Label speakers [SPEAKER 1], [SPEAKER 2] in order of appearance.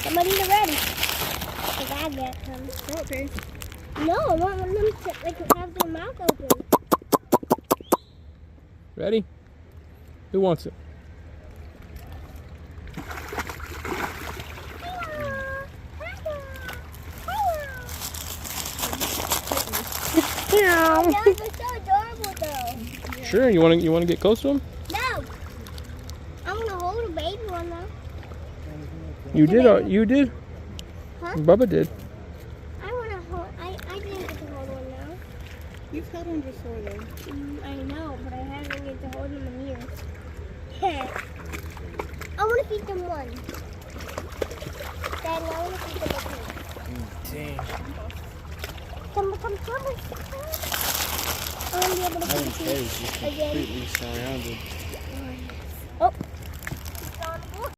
[SPEAKER 1] Somebody's ready. Cause I got some.
[SPEAKER 2] Okay.
[SPEAKER 1] No, I want them to like have their mouth open.
[SPEAKER 3] Ready? Who wants it?
[SPEAKER 1] Those are so adorable though.
[SPEAKER 3] Sure. You want to get close to him?
[SPEAKER 1] No. I want to hold a baby one though.
[SPEAKER 3] You did. You did.
[SPEAKER 1] Huh?
[SPEAKER 3] Bubba did.
[SPEAKER 1] I want to hold. I didn't get to hold one now.
[SPEAKER 2] You've held one before though.
[SPEAKER 1] I know, but I haven't get to hold them in years. I want to feed them one. Dad, I want to feed them a two.
[SPEAKER 3] Dang.
[SPEAKER 1] Come. I want to be able to feed
[SPEAKER 4] Just completely surrounded.